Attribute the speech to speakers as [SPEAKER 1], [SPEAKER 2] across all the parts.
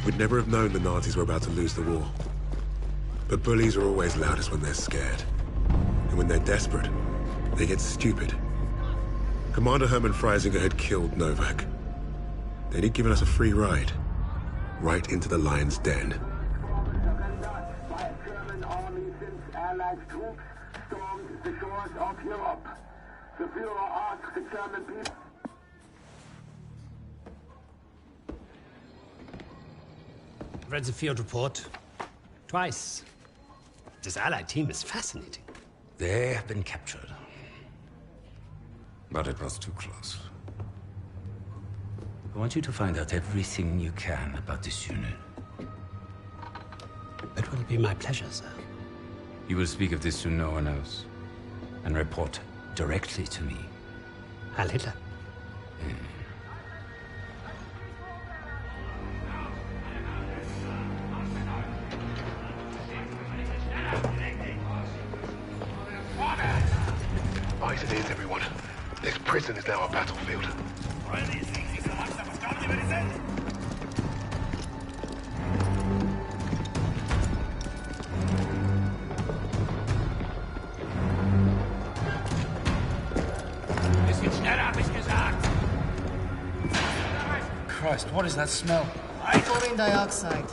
[SPEAKER 1] We'd never have known the Nazis were about to lose the war. But bullies are always loudest when they're scared. And when they're desperate, they get stupid. Commander Hermann Freisinger had killed Novak. Then he'd given us a free ride. Right into the lion's den.
[SPEAKER 2] German army since Allied troops stormed the shores of Europe. The Führer asked the German people...
[SPEAKER 3] I've read the field report. Twice. This Allied team is fascinating.
[SPEAKER 4] They have been captured. But it was too close. I want you to find out everything you can about this unit.
[SPEAKER 3] It will be my pleasure, sir.
[SPEAKER 4] You will speak of this to no one else. And report directly to me.
[SPEAKER 3] Heil Hitler.
[SPEAKER 1] Right it is, everyone. This prison is now a battlefield.
[SPEAKER 5] Christ, what is that smell?
[SPEAKER 6] Chlorine dioxide.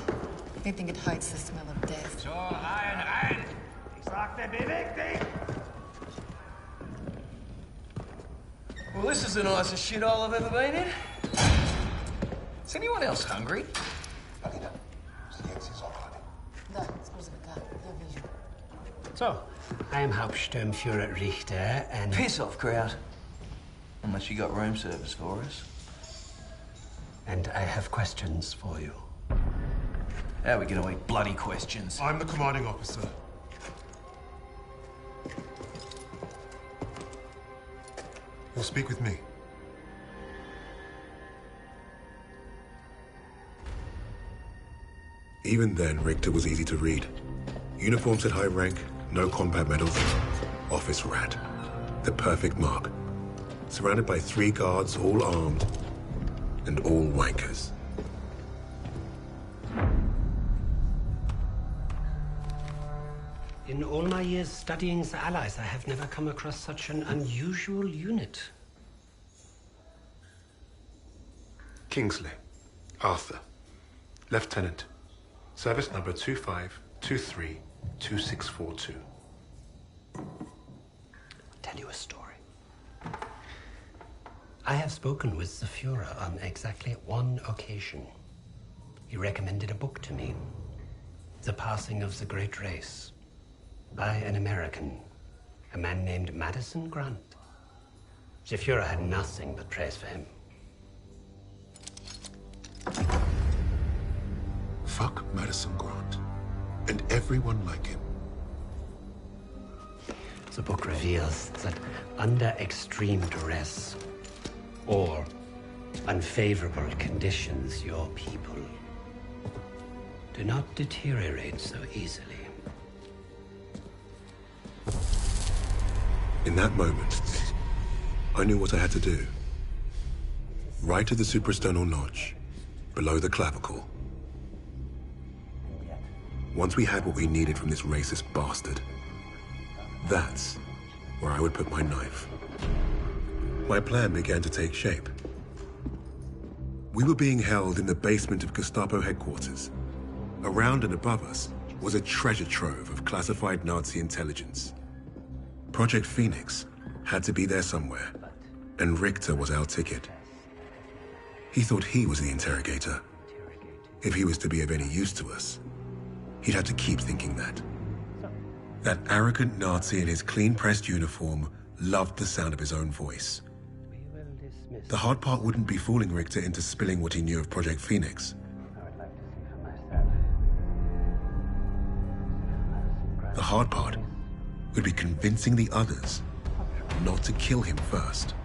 [SPEAKER 6] They think it hides the smell of death.
[SPEAKER 5] So, rein! Ich sagte, beweg dich! Well, this is the nicest shithole I've ever been in. Is anyone else hungry?
[SPEAKER 3] So, I am Hauptsturmführer Richter, and...
[SPEAKER 5] Piss off, crowd. Unless you got room service for us.
[SPEAKER 3] And I have questions for you.
[SPEAKER 5] How are we gonna eat bloody questions?
[SPEAKER 1] I'm the commanding officer. You'll speak with me. Even then, Richter was easy to read. Uniform said high rank, no combat medals, office rat. The perfect mark. Surrounded by 3 guards, all armed, and all wankers.
[SPEAKER 3] In all my years studying the Allies, I have never come across such an unusual unit.
[SPEAKER 1] Kingsley. Arthur. Lieutenant. Service number 25232642.
[SPEAKER 3] Tell you a story. I have spoken with the Führer on exactly 1 occasion. He recommended a book to me. The Passing of the Great Race. By an American. A man named Madison Grant. The Führer had nothing but praise for him.
[SPEAKER 1] Fuck Madison Grant. And everyone like him.
[SPEAKER 3] The book reveals that under extreme duress or unfavorable conditions, your people do not deteriorate so easily.
[SPEAKER 1] In that moment, I knew what I had to do. Right at the suprasternal notch, below the clavicle. Once we had what we needed from this racist bastard, that's where I would put my knife. My plan began to take shape. We were being held in the basement of Gestapo headquarters. Around and above us was a treasure trove of classified Nazi intelligence. Project Phoenix had to be there somewhere, and Richter was our ticket. He thought he was the interrogator. If he was to be of any use to us, he'd have to keep thinking that. That arrogant Nazi in his clean-pressed uniform loved the sound of his own voice. The hard part wouldn't be fooling Richter into spilling what he knew of Project Phoenix. The hard part would be convincing the others not to kill him first.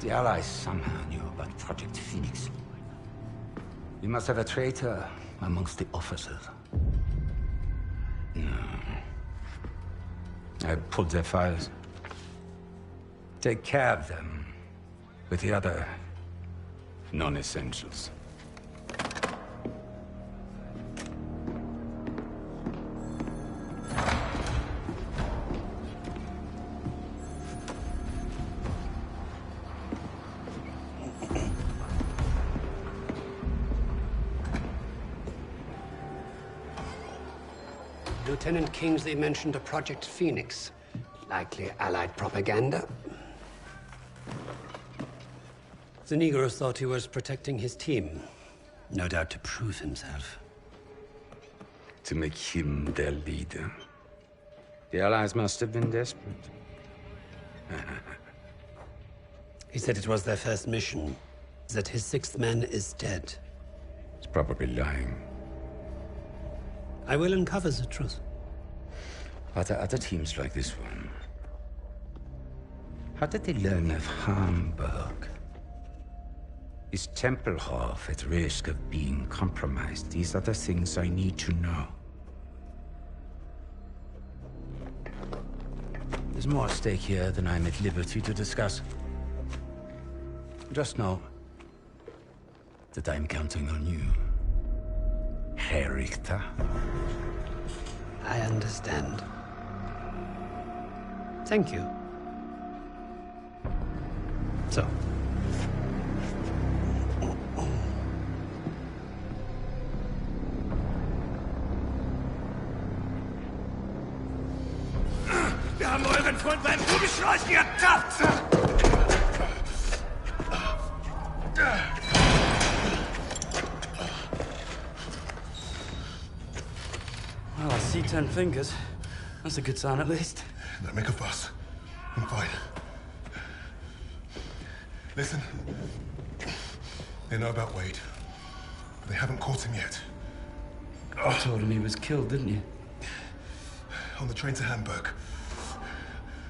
[SPEAKER 4] The Allies somehow knew about Project Phoenix. You must have a traitor amongst the officers. No. I pulled their files. Take care of them with the other non-essentials.
[SPEAKER 3] Lieutenant Kingsley mentioned a Project Phoenix. Likely Allied propaganda. The Negro thought he was protecting his team. No doubt to prove himself.
[SPEAKER 4] To make him their leader. The Allies must have been desperate.
[SPEAKER 3] He said it was their first mission. That his sixth man is dead.
[SPEAKER 4] He's probably lying.
[SPEAKER 3] I will uncover the truth.
[SPEAKER 4] Are there other teams like this one? How did they learn of Hamburg? Is Tempelhof at risk of being compromised? These are the things I need to know. There's more at stake here than I'm at liberty to discuss. Just know that I'm counting on you, Herr Richter.
[SPEAKER 3] I understand. Thank you. So.
[SPEAKER 7] Wir haben euren Freund beim Kugelschleus ertappt!
[SPEAKER 8] Well, I see 10 fingers. That's a good sign, at least.
[SPEAKER 1] Don't make a fuss. I'm fine. Listen. They know about Wade. They haven't caught him yet.
[SPEAKER 8] You told him he was killed, didn't you?
[SPEAKER 1] On the train to Hamburg.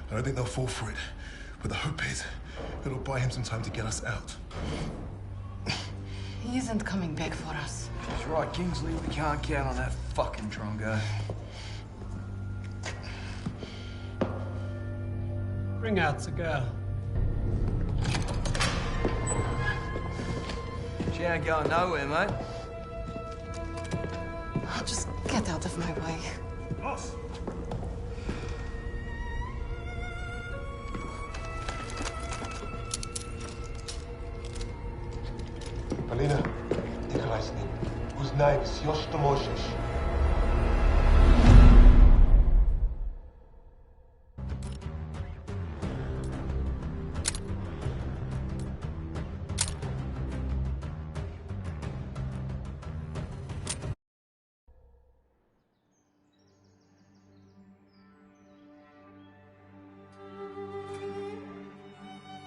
[SPEAKER 1] I don't think they'll fall for it. But the hope is it'll buy him some time to get us out.
[SPEAKER 6] He isn't coming back for us.
[SPEAKER 5] That's right, Kingsley. We can't count on that fucking Drongo.
[SPEAKER 3] Bring out the girl.
[SPEAKER 5] She ain't going nowhere, mate.
[SPEAKER 6] Oh, just get out of my way.
[SPEAKER 1] Boss!
[SPEAKER 9] Alina, Nikolai s nim. Uznaj, все, что можешь.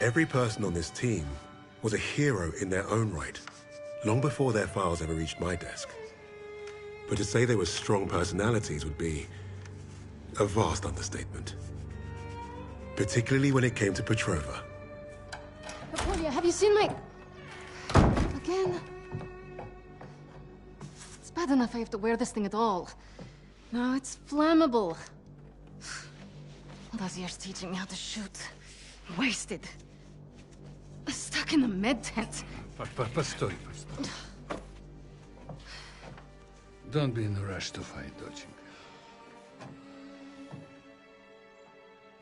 [SPEAKER 1] Every person on this team was a hero in their own right, long before their files ever reached my desk. But to say they were strong personalities would be a vast understatement. Particularly when it came to Petrova.
[SPEAKER 6] Napoleon, have you seen my... Again? It's bad enough I have to wear this thing at all. Now it's flammable. All those years teaching me how to shoot. Wasted. Stuck in a med tent.
[SPEAKER 10] Постой. Don't be in a rush to fight, доченька.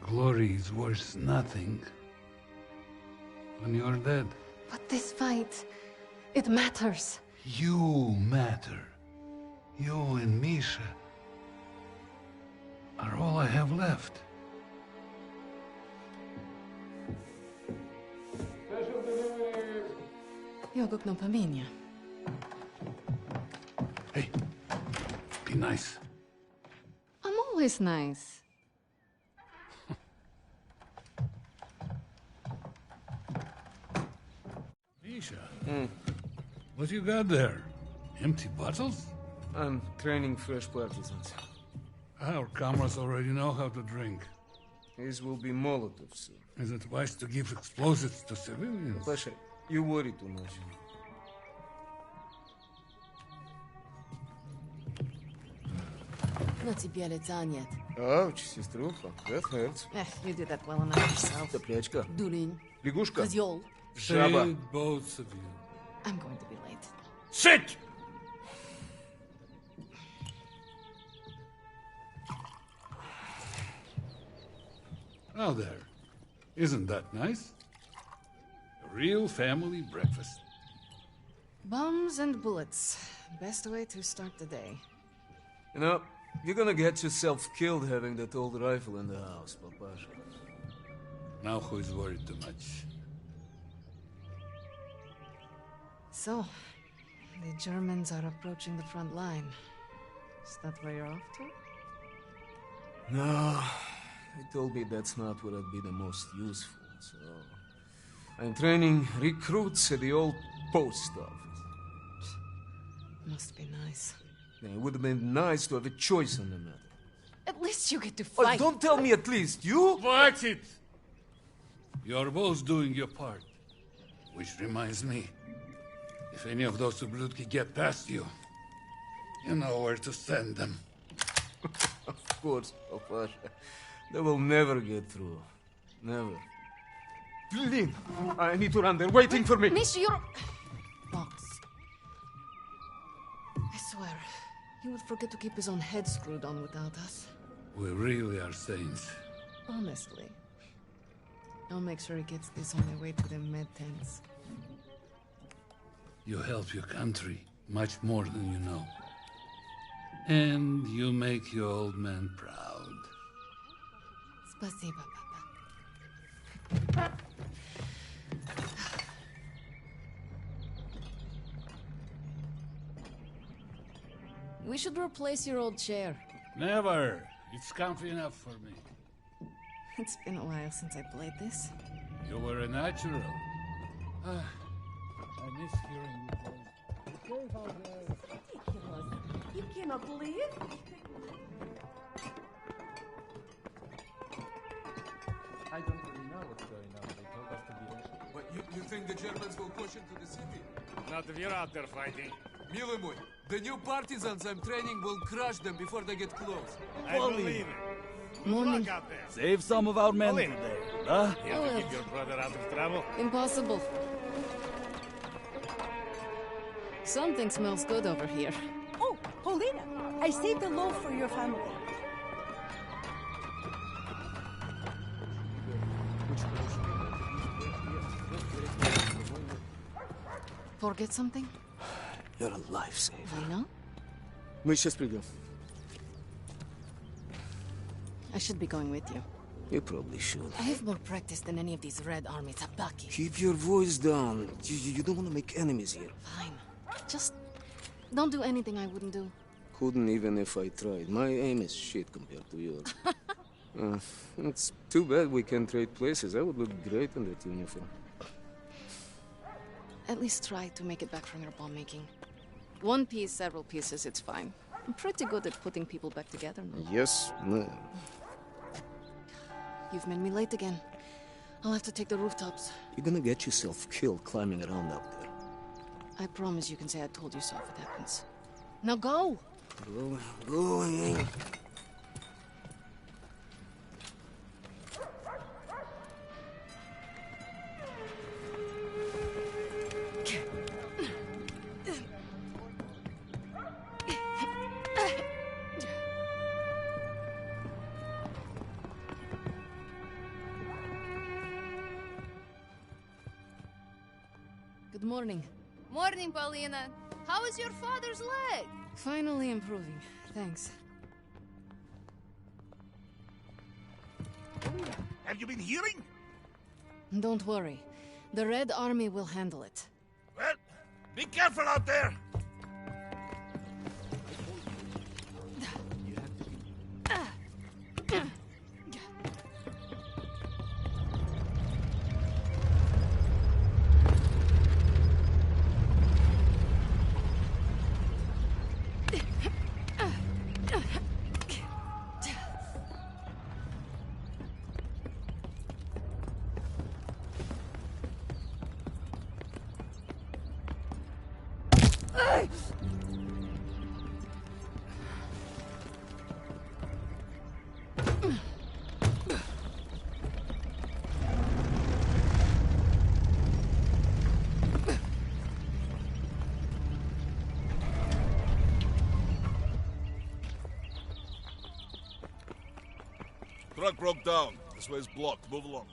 [SPEAKER 10] Glory is worth nothing when you're dead.
[SPEAKER 6] But this fight, it matters.
[SPEAKER 10] You matter. You and Misha are all I have left.
[SPEAKER 6] Jogok no pamiętnia.
[SPEAKER 10] Hey, be nice.
[SPEAKER 6] I'm always nice.
[SPEAKER 10] Misha, what you got there? Empty bottles?
[SPEAKER 8] I'm training fresh partisans.
[SPEAKER 10] Our comrades already know how to drink.
[SPEAKER 8] These will be Molotovs, sir.
[SPEAKER 10] Is it wise to give explosives to civilians?
[SPEAKER 8] Pasha, you worry too much.
[SPEAKER 6] На тебе лица нет.
[SPEAKER 8] Ouch, сеструха, that hurts.
[SPEAKER 6] You do that well enough yourself.
[SPEAKER 8] Топлячка.
[SPEAKER 6] Дурень.
[SPEAKER 8] Лягушка.
[SPEAKER 6] Козёл.
[SPEAKER 8] Жаба.
[SPEAKER 10] Say it, both of you.
[SPEAKER 6] I'm going to be late.
[SPEAKER 10] Sit! Now there. Isn't that nice? A real family breakfast.
[SPEAKER 6] Bombs and bullets. Best way to start the day.
[SPEAKER 8] You know,
[SPEAKER 11] You're gonna get yourself killed having that old rifle in the house, Papasha.
[SPEAKER 10] Now who's worried too much?
[SPEAKER 6] So, the Germans are approaching the front line. Is that where you're off to?
[SPEAKER 11] No, they told me that's not where I'd be the most useful, so... I'm training recruits at the old post office.
[SPEAKER 6] Must be nice.
[SPEAKER 11] Yeah, it would have been nice to have a choice in the matter.
[SPEAKER 6] At least you get to
[SPEAKER 11] Oh,
[SPEAKER 6] fight.
[SPEAKER 11] don't tell me at least, you?
[SPEAKER 10] That's it! You're both doing your part. Which reminds me, if any of those Ubludki get past you, you know where to send them.
[SPEAKER 11] Of course, Papasha. They will never get through. Never. Lynn, I need to run. They're waiting for me.
[SPEAKER 6] Misha, you're... Box. I swear, he would forget to keep his own head screwed on without us.
[SPEAKER 10] We really are saints.
[SPEAKER 6] Honestly. I'll make sure he gets this on their way to the med tents.
[SPEAKER 10] You help your country much more than you know. And you make your old man proud.
[SPEAKER 6] Spasiba, Papa. We should replace your old chair.
[SPEAKER 10] Never. It's comfy enough for me.
[SPEAKER 6] It's been a while since I played this.
[SPEAKER 10] You were a natural. I miss hearing your voice.
[SPEAKER 12] Ridiculous. You cannot believe?
[SPEAKER 13] I don't really know what's going on. They told us to be ready.
[SPEAKER 14] But you think the Germans will push into the city?
[SPEAKER 7] Not if you're out there fighting.
[SPEAKER 14] Mилый мой, the new partisans I'm training will crush them before they get close.
[SPEAKER 7] I believe it.
[SPEAKER 6] Morning.
[SPEAKER 7] Luck out there.
[SPEAKER 15] Save some of our men
[SPEAKER 7] Pauline.
[SPEAKER 15] today, huh?
[SPEAKER 7] You have to keep your brother out of trouble.
[SPEAKER 6] Impossible. Something smells good over here.
[SPEAKER 12] Oh, Paulina, I saved a loaf for your family.
[SPEAKER 6] Forget something?
[SPEAKER 11] You're a lifesaver.
[SPEAKER 6] I know.
[SPEAKER 11] Мы сейчас придем.
[SPEAKER 6] I should be going with you.
[SPEAKER 11] You probably should.
[SPEAKER 6] I have more practice than any of these Red Army tabaki.
[SPEAKER 11] Keep your voice down. You don't want to make enemies here.
[SPEAKER 6] Fine. Just don't do anything I wouldn't do.
[SPEAKER 11] Couldn't even if I tried. My aim is shit compared to yours. It's too bad we can't trade places. I would look great in that uniform.
[SPEAKER 6] At least try to make it back from your bomb making. One piece, several pieces, it's fine. I'm pretty good at putting people back together now.
[SPEAKER 11] Yes, ma'am.
[SPEAKER 6] You've made me late again. I'll have to take the rooftops.
[SPEAKER 11] You're gonna get yourself killed climbing around up there.
[SPEAKER 6] I promise you can say I told you so if it happens. Now go!
[SPEAKER 11] Going.
[SPEAKER 6] Good morning.
[SPEAKER 16] Morning, Paulina. How is your father's leg?
[SPEAKER 6] Finally improving. Thanks.
[SPEAKER 7] Have you been hearing?
[SPEAKER 6] Don't worry. The Red Army will handle it.
[SPEAKER 7] Well, be careful out there.
[SPEAKER 17] Truck broke down. This way's blocked. Move along.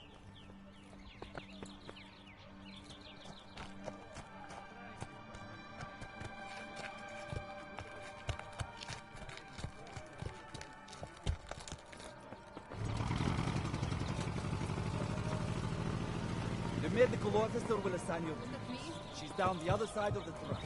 [SPEAKER 15] medical officer will assign you. She's down the other side of the truck.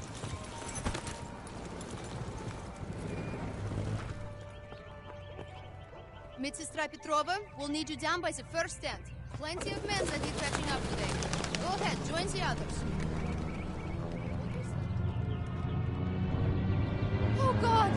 [SPEAKER 16] Medsister Petrova, we'll need you down by the first stand. Plenty of men that need catching up today. Go ahead, join the others. Oh, God!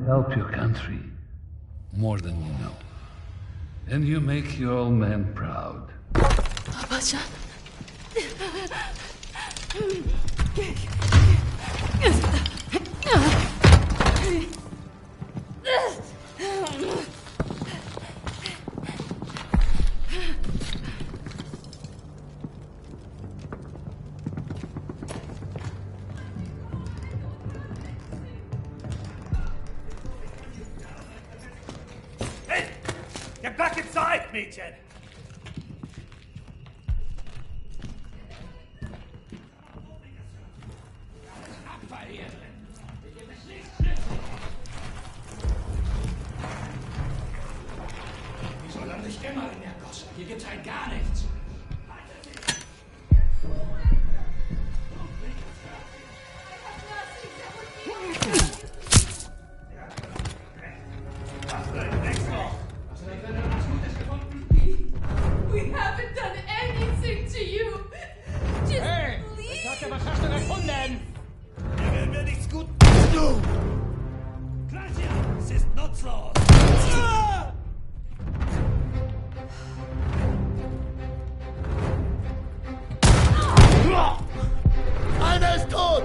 [SPEAKER 10] Help your country more than you know. And you make your old man proud.
[SPEAKER 6] Babacan.
[SPEAKER 7] Get back inside, Mädchen!
[SPEAKER 5] Wie soll er nicht immer in der Gosse? Hier gibt's halt gar nichts.
[SPEAKER 18] We haven't done anything to you. Just please.
[SPEAKER 7] Was hast du gefunden? Hier werden wir nichts gut tun. Klasia, es ist nutzlos. Einer ist tot!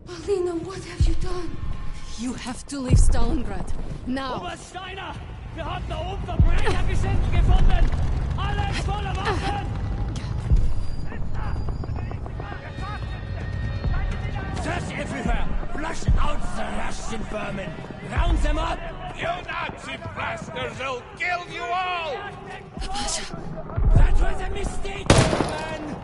[SPEAKER 6] Alina, what have you done? You have to leave Stalingrad. Now!
[SPEAKER 7] Oberst Steiner! Wir haben da oben Verbrechergeschichten gefunden! Alles voller Waffen!
[SPEAKER 5] Search everywhere! Flush out the Russian vermin! Round them up!
[SPEAKER 7] You Nazi bastards! They'll kill you all!
[SPEAKER 5] That was a mistake, man!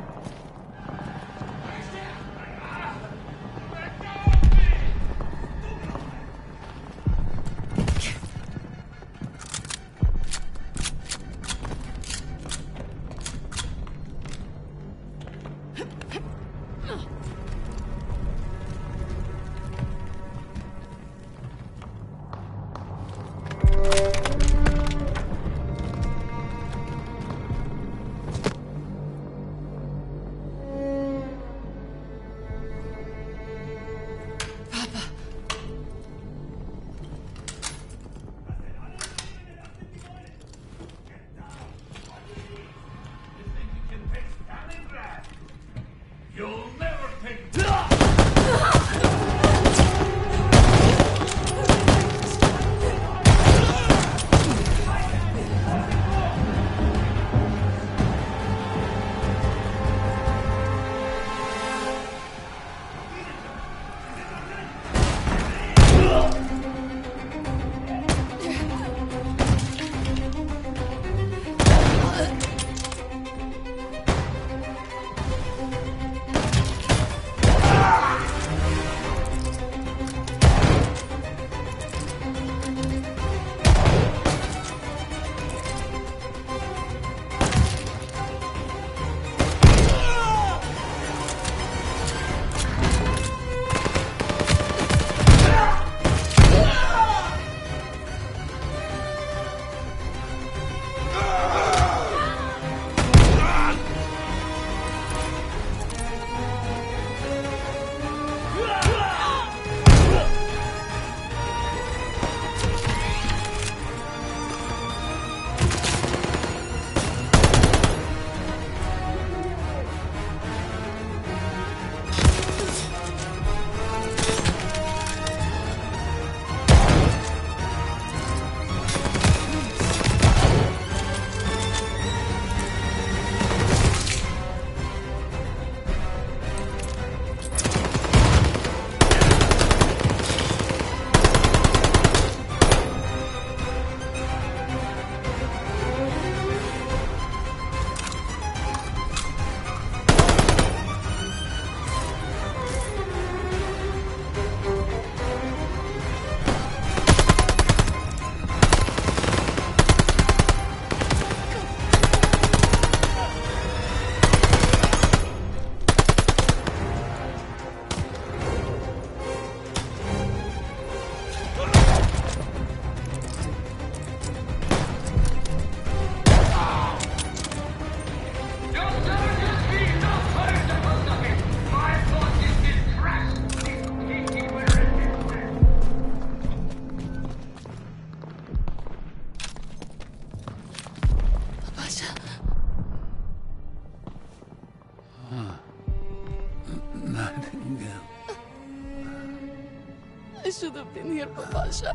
[SPEAKER 18] should have been here, Papasha.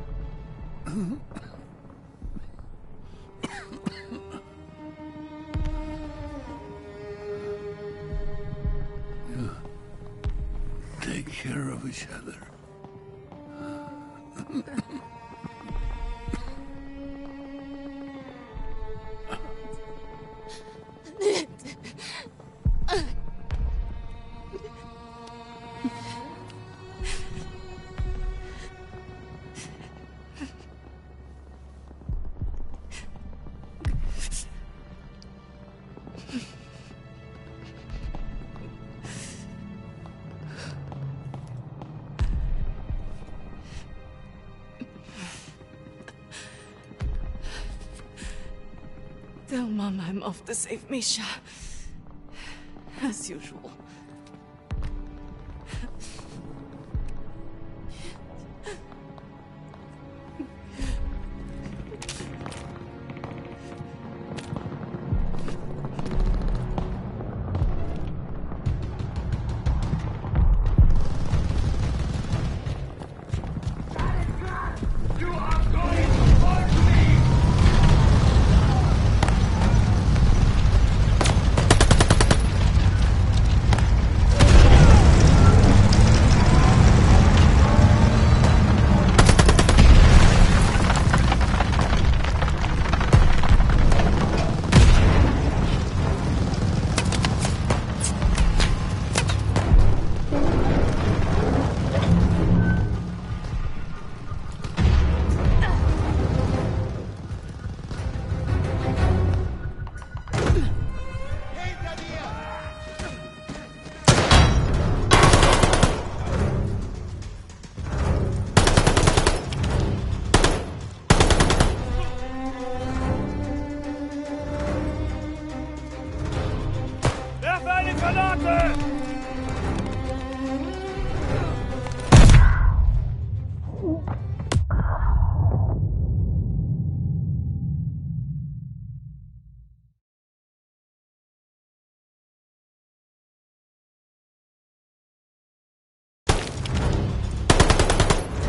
[SPEAKER 10] Take care of each other.
[SPEAKER 18] Tell Mom I'm off to save Misha. As usual.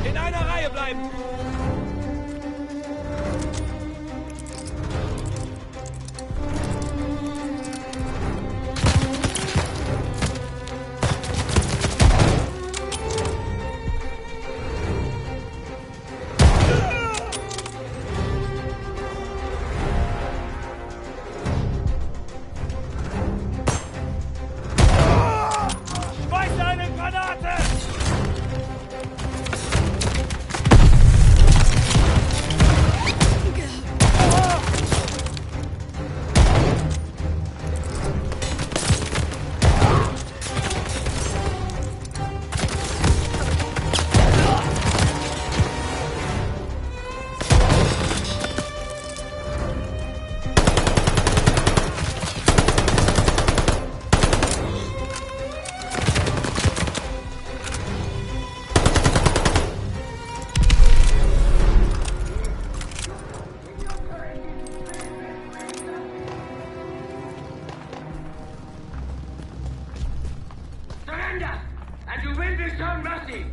[SPEAKER 7] In einer Reihe bleiben! Schmeiß eine Granate!
[SPEAKER 2] Surrender, and you will be shown mercy.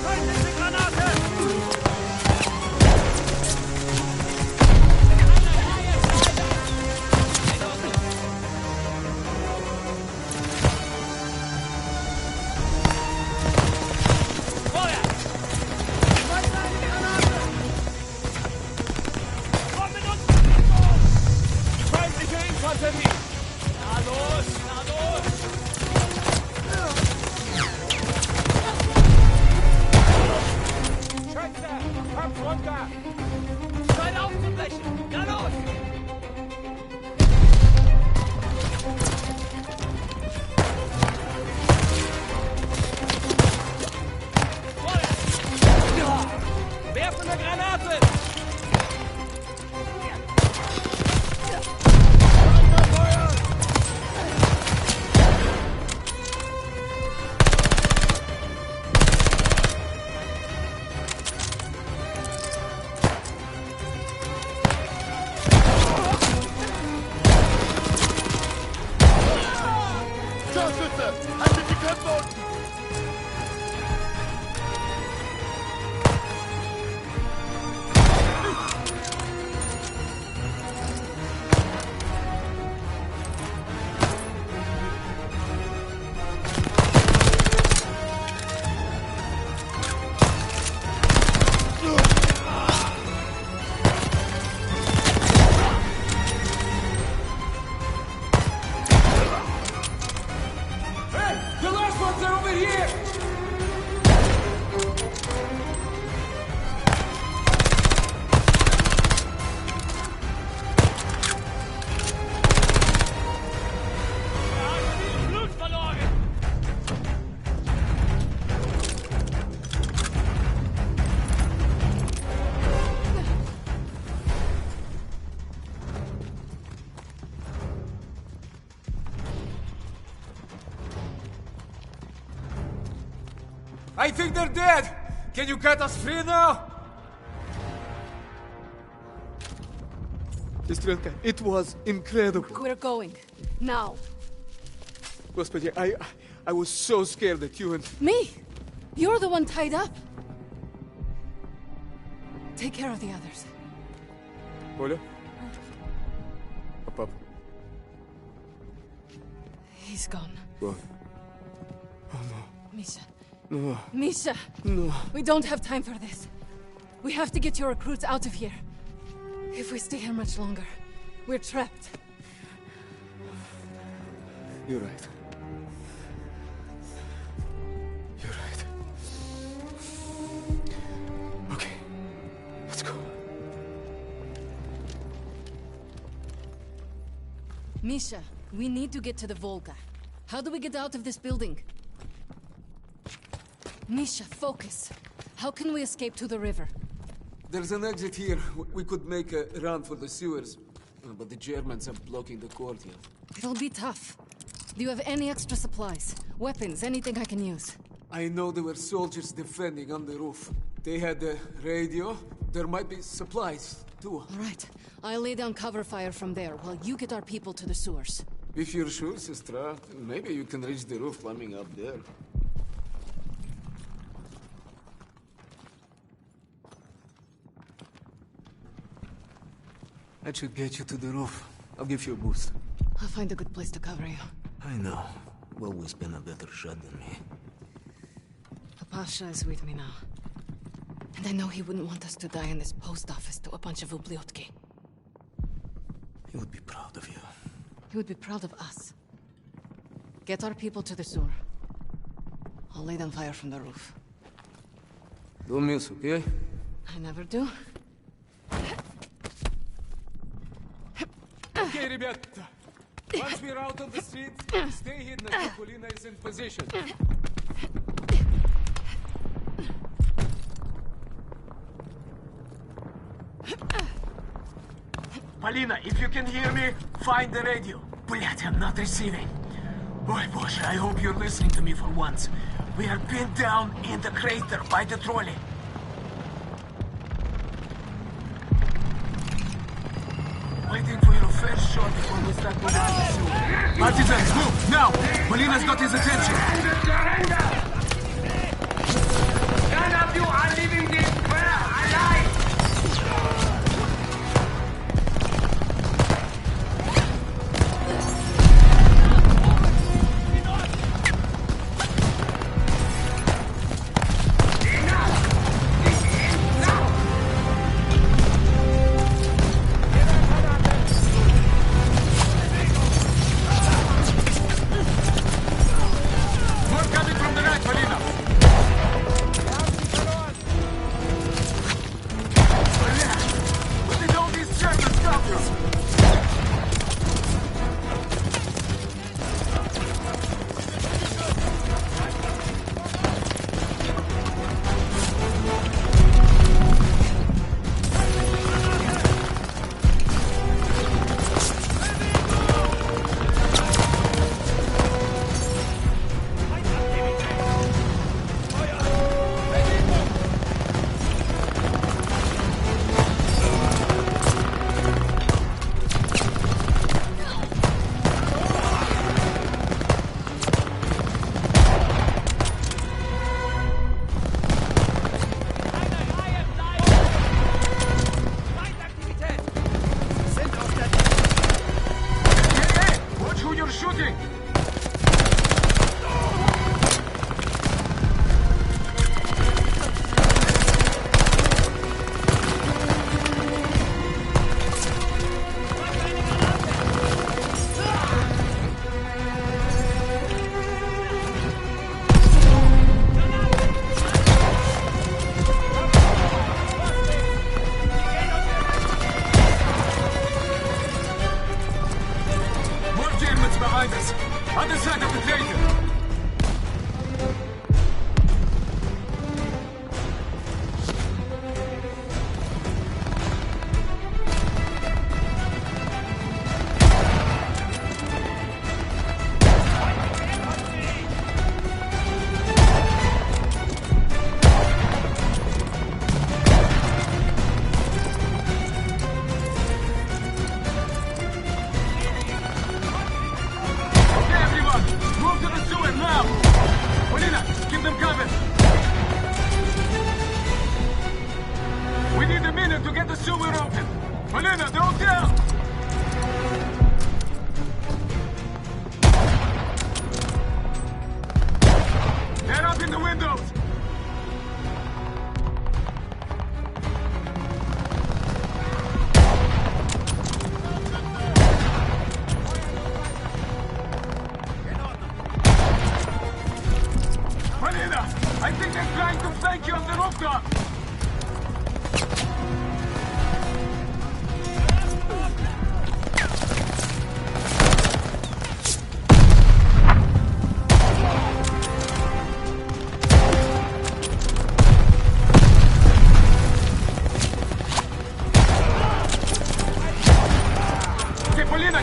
[SPEAKER 7] Feindliche Granate!
[SPEAKER 11] I think they're dead! Can you cut us free now?
[SPEAKER 19] Strelka, it was incredible.
[SPEAKER 18] We're going. Now.
[SPEAKER 19] Господи, I was so scared that you and...
[SPEAKER 18] Me? You're the one tied up. Take care of the others.
[SPEAKER 19] Оля? Papa?
[SPEAKER 18] He's gone.
[SPEAKER 19] What? Oh no.
[SPEAKER 18] Misha.
[SPEAKER 19] No.
[SPEAKER 18] Misha!
[SPEAKER 19] No.
[SPEAKER 18] We don't have time for this. We have to get your recruits out of here. If we stay here much longer, we're trapped.
[SPEAKER 19] You're right. You're right. Okay. Let's go.
[SPEAKER 18] Misha, we need to get to the Volga. How do we get out of this building? Misha, focus. How can we escape to the river?
[SPEAKER 11] There's an exit here. We could make a run for the sewers. But the Germans are blocking the courtyard.
[SPEAKER 18] It'll be tough. Do you have any extra supplies? Weapons, anything I can use?
[SPEAKER 11] I know there were soldiers defending on the roof. They had a radio. There might be supplies, too.
[SPEAKER 18] All right. I'll lay down cover fire from there while you get our people to the sewers.
[SPEAKER 11] If you're sure, Sestra, maybe you can reach the roof climbing up there. That should get you to the roof. I'll give you a boost.
[SPEAKER 18] I'll find a good place to cover you.
[SPEAKER 11] I know. You've always been a better shot than me.
[SPEAKER 18] Pasha is with me now. And I know he wouldn't want us to die in this post office to a bunch of ubliotki.
[SPEAKER 11] He would be proud of you.
[SPEAKER 18] He would be proud of us. Get our people to the sewer. I'll lay down fire from the roof.
[SPEAKER 11] Don't miss, okay?
[SPEAKER 18] I never do.
[SPEAKER 11] Okay, ребята. Once we're out on the street, stay hidden until Polina is in position.
[SPEAKER 2] Polina, if you can hear me, find the radio. Блять, I'm not receiving. Boy, Bosche, I hope you're listening to me for once. We are pinned down in the crater by the trolley. Waiting for your first shot before we start moving to the sewer. Partisans, move! Now! Polina's got his attention! sewer open! Polina, don't down! They're up in the windows! Polina, I think they're trying to flank you on the rooftop!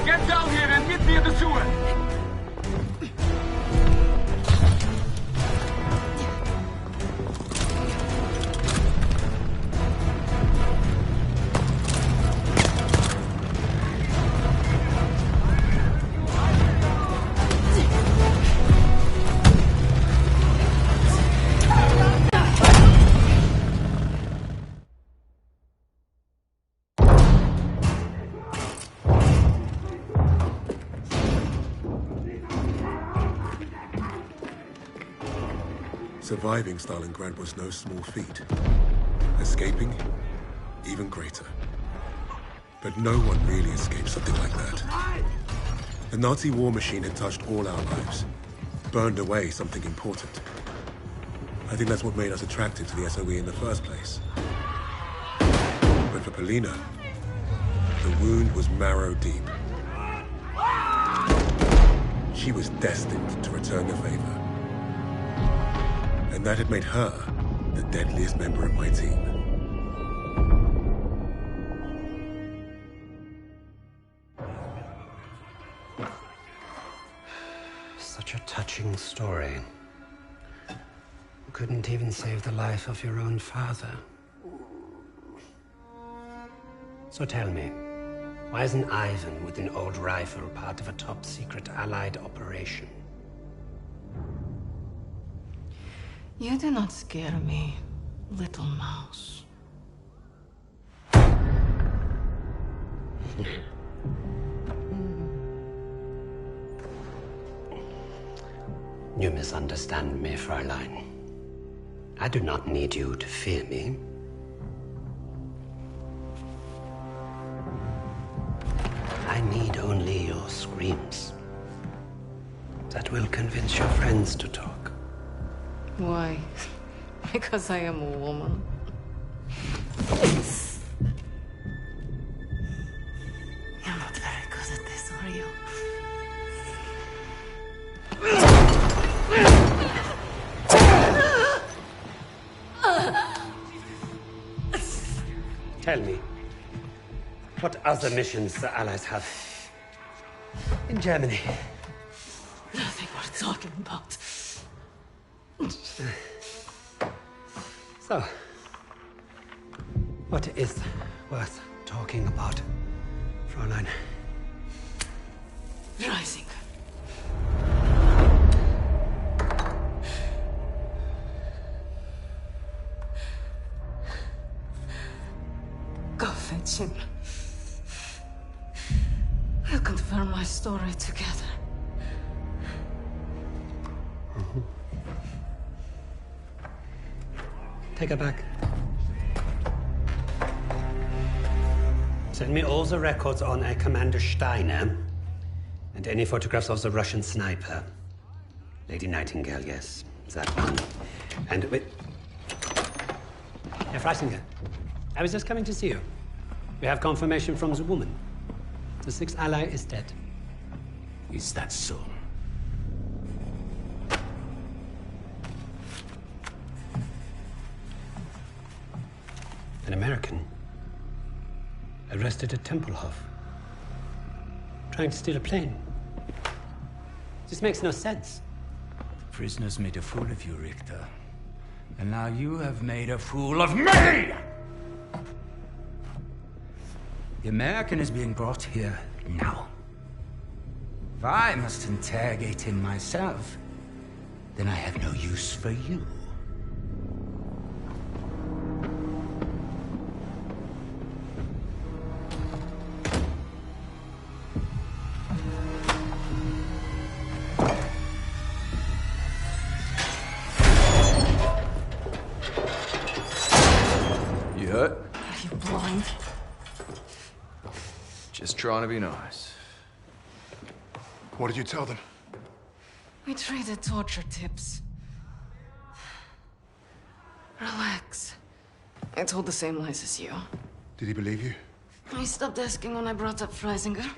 [SPEAKER 2] Get down here and meet me in the sewer!
[SPEAKER 1] Surviving Stalingrad was no small feat. Escaping, even greater. But no one really escaped something like that. The Nazi war machine had touched all our lives, burned away something important. I think that's what made us attracted to the SOE in the first place. But for Polina, the wound was marrow deep. She was destined to return the favor. And that had made her the deadliest member of my team.
[SPEAKER 3] Such a touching story. You couldn't even save the life of your own father. So tell me, why isn't Ivan with an old rifle part of a top-secret Allied operation?
[SPEAKER 6] You do not scare me, little mouse.
[SPEAKER 3] You misunderstand me, Fräulein. I do not need you to fear me. I need only your screams. That will convince your friends to talk.
[SPEAKER 6] Why? Because I am a woman. You're not very good at this, are you?
[SPEAKER 3] Tell me, what other missions the Allies have in Germany?
[SPEAKER 6] Nothing worth talking about.
[SPEAKER 3] So, what is worth talking about, Fräulein?
[SPEAKER 6] Rising. Go fetch him. We'll confirm my story together.
[SPEAKER 3] Take her back. Send me all the records on a Commander Steiner and any photographs of the Russian sniper. Lady Nightingale, yes, that one. And wait. Herr Freisinger, I was just coming to see you. We have confirmation from the woman. The sixth ally is dead.
[SPEAKER 4] Is that so?
[SPEAKER 3] An American arrested at Tempelhof, trying to steal a plane. This makes no sense.
[SPEAKER 4] Prisoners made a fool of you, Richter. And now you have made a fool of me! The American is being brought here now. If I must interrogate him myself, then I have no use for you.
[SPEAKER 5] hurt?
[SPEAKER 6] Are you blind?
[SPEAKER 5] Just trying to be nice.
[SPEAKER 9] What did you tell them?
[SPEAKER 6] We traded torture tips. Relax. I told the same lies as you.
[SPEAKER 9] Did he believe you?
[SPEAKER 6] He stopped asking when I brought up Freisinger.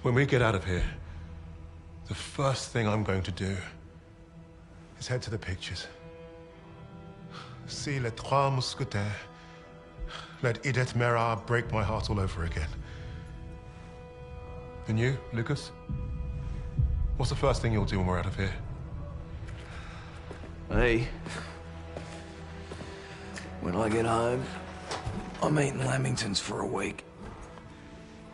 [SPEAKER 9] When we get out of here, the first thing I'm going to do is head to the pictures. See Les Trois Mousquetaires. Let Edith Merard break my heart all over again. And you, Lucas? What's the first thing you'll do when we're out of here?
[SPEAKER 5] Hey. When I get home, I'm eating Lamingtons for a week.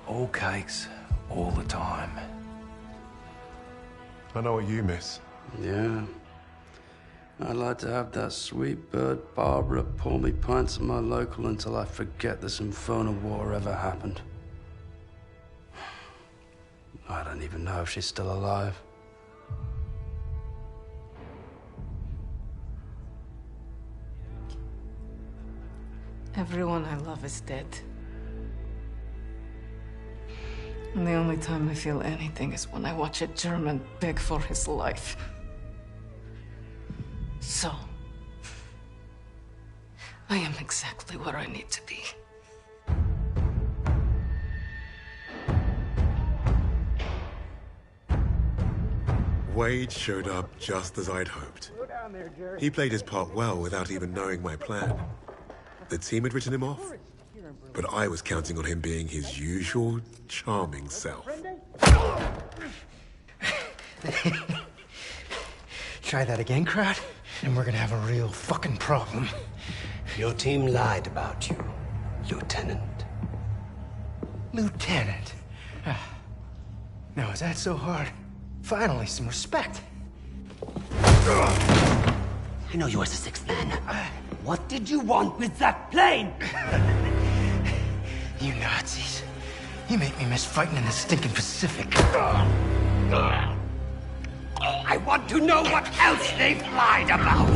[SPEAKER 5] All cakes, all the time.
[SPEAKER 9] I know what you miss.
[SPEAKER 8] Yeah. I'd like to have that sweet bird Barbara pour me pints at my local until I forget this infernal war ever happened. I don't even know if she's still alive.
[SPEAKER 6] Everyone I love is dead. And the only time I feel anything is when I watch a German beg for his life. So, I am exactly where I need to be.
[SPEAKER 1] Wade showed up just as I'd hoped. He played his part well without even knowing my plan. The team had written him off, but I was counting on him being his usual charming self.
[SPEAKER 3] Try that again, crowd, and we're gonna have a real fucking problem. Your team lied about you, Lieutenant. Lieutenant? Now, is that so hard? Finally, some respect.
[SPEAKER 20] I know you as the sixth man. What did you want with that plane?
[SPEAKER 3] You Nazis. You make me miss fighting in the stinking Pacific.
[SPEAKER 20] I want to know what else they've lied about.